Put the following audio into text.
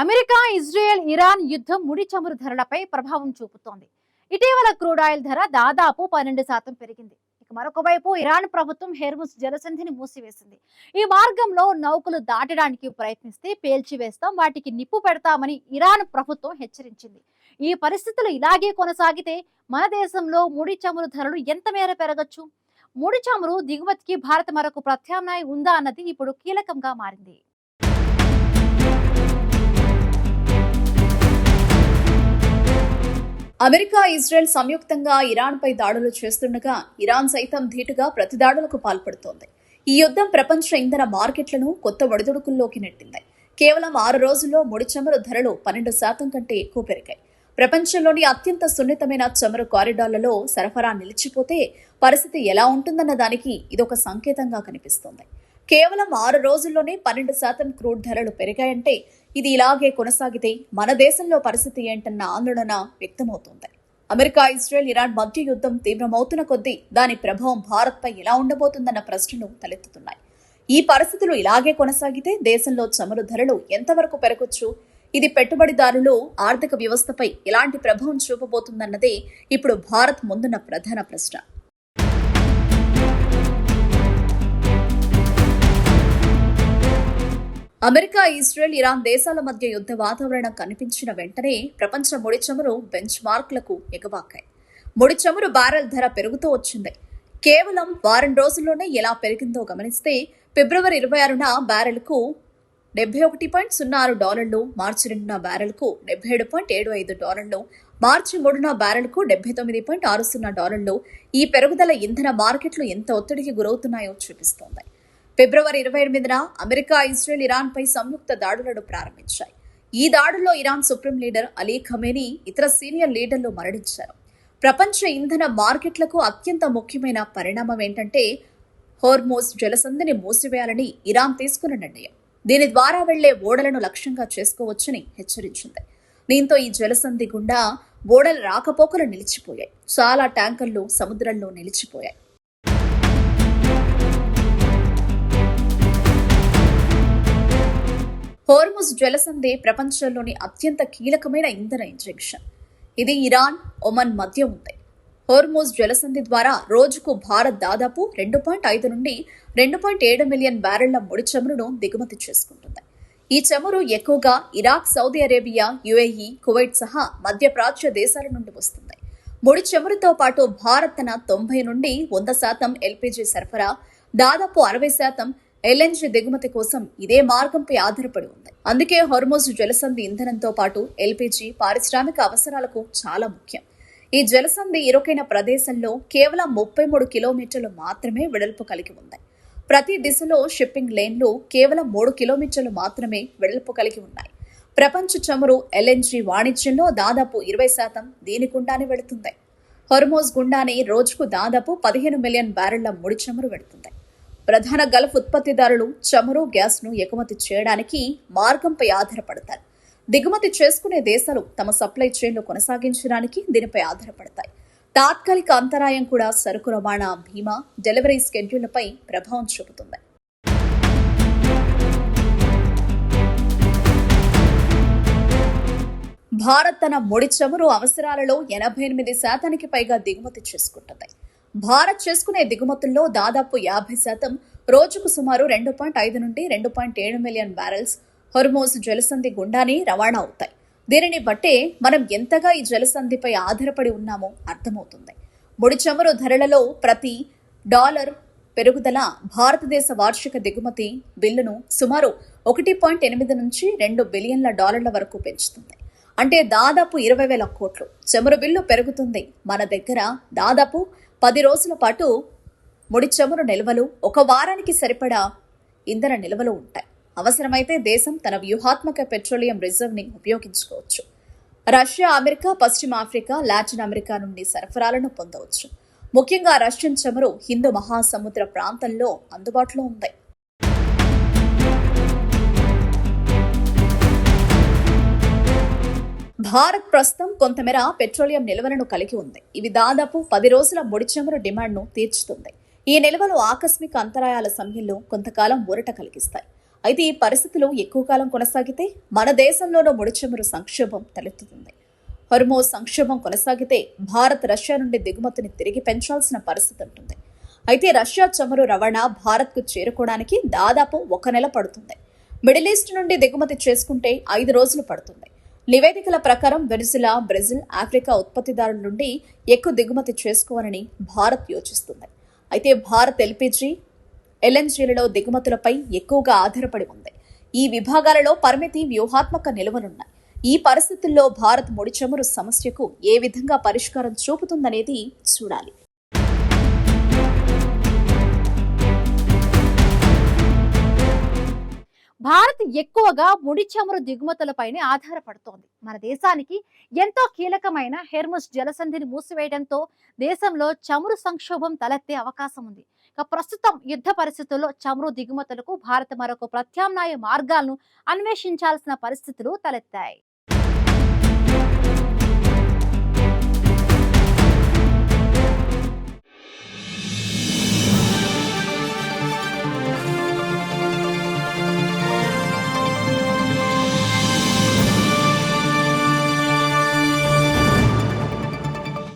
America, Israel, Iran యుద్ధం ముడి చమురు ధరలపై ప్రభావం చూపుతోంది. ఇటీవల క్రూడ్ ఆయిల్ ధర దాదాపు 12% పెరిగింది. ఇక మరొక వైపు ఇరాన్ ప్రభుత్వం హెర్ముజ్ జలసంధిని మూసివేసింది. ఈ మార్గంలో నౌకలు దాటడానికి ప్రయత్నిస్తే పేల్చివేస్తాం, వాటికి నిప్పు పెడతామని ఇరాన్ ప్రభుత్వం హెచ్చరించింది. ఈ పరిస్థితులు ఇలాగే కొనసాగితే మన దేశంలో ముడి చమురు ధరలు ఎంత మేర పెరగచ్చు? ముడి చమురు దిగుమతికి భారత్ మరొక ప్రత్యామ్నాయం ఉందా అన్నది ఇప్పుడు కీలకంగా మారింది. అమెరికా, ఇజ్రాయెల్ సంయుక్తంగా ఇరాన్పై దాడులు చేస్తుండగా ఇరాన్ సైతం ధీటుగా ప్రతిదాడులకు పాల్పడుతోంది. ఈ యుద్ధం ప్రపంచ ఇంధన మార్కెట్లను కొత్త ఒడిదుడుకుల్లోకి నెట్టింది. కేవలం 6 రోజుల్లో ముడి చమురు ధరలు 12% కంటే ఎక్కువ పెరిగాయి. ప్రపంచంలోని అత్యంత సున్నితమైన చమురు కారిడార్లలో సరఫరా నిలిచిపోతే పరిస్థితి ఎలా ఉంటుందన్న దానికి ఇదొక సంకేతంగా కనిపిస్తోంది. కేవలం 6 రోజుల్లోనే 12% క్రూడ్ ధరలు పెరిగాయంటే ఇది ఇలాగే కొనసాగితే మన దేశంలో పరిస్థితి ఏంటన్న ఆందోళన వ్యక్తమవుతోంది. అమెరికా, ఇజ్రాయెల్, ఇరాన్ మధ్య యుద్ధం తీవ్రమవుతున్న కొద్దీ దాని ప్రభావం భారత్పై ఎలా ఉండబోతుందన్న ప్రశ్నలు తలెత్తుతున్నాయి. ఈ పరిస్థితులు ఇలాగే కొనసాగితే దేశంలో చమురు ధరలు ఎంతవరకు పెరగొచ్చు? ఇది పెట్టుబడిదారులు, ఆర్థిక వ్యవస్థపై ఎలాంటి ప్రభావం చూపబోతుందన్నదే ఇప్పుడు భారత్ ముందున్న ప్రధాన ప్రశ్న. అమెరికా, ఇజ్రాయెల్, ఇరాన్ దేశాల మధ్య యుద్ధ వాతావరణం కనిపించిన వెంటనే ప్రపంచ ముడి చమురు బెంచ్ మార్క్లకు ఎగబాకాయి. ముడి చమురు బ్యారెల్ ధర పెరుగుతూ వచ్చింది. కేవలం వారం రోజుల్లోనే ఎలా పెరిగిందో గమనిస్తే ఫిబ్రవరి 26న బ్యారెల్కు $71.06, మార్చి 2న బ్యారెల్కు $77.75, మార్చి 3న బ్యారెల్కు $79.60. ఈ పెరుగుదల ఇంధన మార్కెట్లు ఎంత ఒత్తిడికి గురవుతున్నాయో చూపిస్తోంది. ఫిబ్రవరి 28న అమెరికా, ఇజ్రాయెల్, ఇరాన్పై సంయుక్త దాడులను ప్రారంభించాయి. ఈ దాడుల్లో Iran supreme leader Ali Khamenei, ఇతర సీనియర్ లీడర్లు మరణించారు. ప్రపంచ ఇంధన మార్కెట్లకు అత్యంత ముఖ్యమైన పరిణామం ఏంటంటే హోర్మోజ్ జలసంధిని మూసివేయాలని ఇరాన్ తీసుకున్న నిర్ణయం. దీని ద్వారా వెళ్లే ఓడలను లక్ష్యంగా చేసుకోవచ్చని హెచ్చరించింది. దీంతో ఈ జలసంధి గుండా ఓడల రాకపోకలు నిలిచిపోయాయి. చాలా ట్యాంకర్లు సముద్రంలో నిలిచిపోయాయి. హోర్ముజ్ జలసంధి ప్రపంచంలోని అత్యంత కీలకమైన ఇంధన ఇంజెక్షన్. ఇది ఇరాన్, ఒమన్ మధ్య ఉంది. హోర్ముజ్ జలసంధి ద్వారా రోజుకు భారత్ దాదాపు 2.5 నుండి 2.7 మిలియన్ బ్యారెళ్ల ముడి చమురును దిగుమతి చేసుకుంటుంది. ఈ చమురు ఎక్కువగా Iraq, Saudi Arabia, UAE, Kuwait సహా మధ్యప్రాచ్య దేశాల నుండి వస్తుంది. ముడి చమురుతో పాటు భారత్ తన 90 నుండి 100% ఎల్పీజీ సరఫరా, దాదాపు 60% ఎల్ఎన్జీ దిగుమతి కోసం ఇదే మార్గంపై ఆధారపడి ఉంది. అందుకే హోర్ముజ్ జలసంధి ఇంధనంతో పాటు ఎల్పీజీ పారిశ్రామిక అవసరాలకు చాలా ముఖ్యం. ఈ జలసంధి ఇరుకైన ప్రదేశంలో కేవలం 33 కిలోమీటర్లు మాత్రమే వెడల్పు కలిగి ఉంది. ప్రతి దిశలో షిప్పింగ్ లేన్లు కేవలం 3 కిలోమీటర్లు మాత్రమే వెడల్పు కలిగి ఉన్నాయి. ప్రపంచ చమురు, ఎల్ఎన్జీ వాణిజ్యంలో దాదాపు 20% దీని గుండానే వెళుతుంది. హోర్ముజ్ గుండానే రోజుకు దాదాపు 15 మిలియన్ బ్యారెళ్ల ముడి చమురు వెళుతుంది. ప్రధాన గల్ఫ్ ఉత్పత్తిదారులు చమురు, గ్యాస్ను ఎగుమతి చేయడానికి మార్గంపై ఆధారపడతారు. దిగుమతి చేసుకునే దేశాలు తమ సప్లై చైన్లు కొనసాగించడానికి దీనిపై ఆధారపడతాయి. తాత్కాలిక అంతరాయం కూడా సరుకు రవాణా, బీమా, డెలివరీ స్కెడ్యూళ్లపై ప్రభావం చూపుతుంది. భారత్ తన ముడి చమురు అవసరాలలో 88% పైగా దిగుమతి చేసుకుంటుంది. భారత్ చేసుకునే దిగుమతుల్లో దాదాపు 50% రోజుకు సుమారు 2.5 నుండి 2.7 మిలియన్ బ్యారెల్స్ హోర్ముజ్ జలసంధి గుండానే రవాణా అవుతాయి. దీనిని బట్టే మనం ఎంతగా ఈ జలసంధిపై ఆధారపడి ఉన్నామో అర్థమవుతుంది. ముడి చమురు ధరలలో ప్రతి డాలర్ పెరుగుదల భారతదేశ వార్షిక దిగుమతి బిల్లును సుమారు 1.8 నుంచి $2 బిలియన్ల వరకు పెంచుతుంది. అంటే దాదాపు 20,000 కోట్లు చమురు బిల్లు పెరుగుతుంది. మన దగ్గర దాదాపు 10 రోజుల పాటు ముడి చమురు నిల్వలు, 1 వారానికి సరిపడా ఇంధన నిల్వలు ఉంటాయి. అవసరమైతే దేశం తన వ్యూహాత్మక పెట్రోలియం రిజర్వ్ని ఉపయోగించుకోవచ్చు. రష్యా, అమెరికా, పశ్చిమ ఆఫ్రికా, లాటిన్ అమెరికా నుండి సరఫరాలను పొందవచ్చు. ముఖ్యంగా రష్యన్ చమురు హిందూ మహాసముద్ర ప్రాంతంలో అందుబాటులో ఉంది. భారత్ ప్రస్తుతం కొంతమేర పెట్రోలియం నిల్వలను కలిగి ఉంది. ఇవి దాదాపు 10 రోజుల ముడి చమురు డిమాండ్ను తీర్చుతుంది. ఈ నిల్వలు ఆకస్మిక అంతరాయాల సమయంలో కొంతకాలం ఊరట కలిగిస్తాయి. అయితే ఈ పరిస్థితులు ఎక్కువ కాలం కొనసాగితే మన దేశంలోనూ ముడి చమురు సంక్షోభం తలెత్తుతుంది. హోర్మోజ్ సంక్షోభం కొనసాగితే భారత్ రష్యా నుండి దిగుమతిని తిరిగి పెంచాల్సిన పరిస్థితి ఉంటుంది. అయితే రష్యా చమురు రవాణా భారత్కు చేరుకోవడానికి దాదాపు 1 నెల పడుతుంది. మిడిల్ ఈస్ట్ నుండి దిగుమతి చేసుకుంటే 5 రోజులు పడుతుంది. నివేదికల ప్రకారం వెనిజులా, బ్రెజిల్, ఆఫ్రికా ఉత్పత్తిదారుల నుండి ఎక్కువ దిగుమతి చేసుకోవాలని భారత్ యోచిస్తుంది. అయితే భారత్ ఎల్పీజీ, ఎల్ఎన్జీలలో దిగుమతులపై ఎక్కువగా ఆధారపడి ఉంది. ఈ విభాగాలలో పరిమితి వ్యూహాత్మక నిలువనున్నాయి. ఈ పరిస్థితుల్లో భారత్ ముడి చమురు సమస్యకు ఏ విధంగా పరిష్కారం చూపుతుందనేది చూడాలి. భారత్ ఎక్కువగా ముడి చమురు దిగుమతులపైనే ఆధారపడుతోంది. మన దేశానికి ఎంతో కీలకమైన హెర్ముస్ జలసంధిని మూసివేయడంతో దేశంలో చమురు సంక్షోభం తలెత్తే అవకాశం ఉంది. ప్రస్తుతం యుద్ధ పరిస్థితుల్లో చమురు దిగుమతులకు భారత్ మరొక ప్రత్యామ్నాయ మార్గాలను అన్వేషించాల్సిన పరిస్థితులు తలెత్తాయి.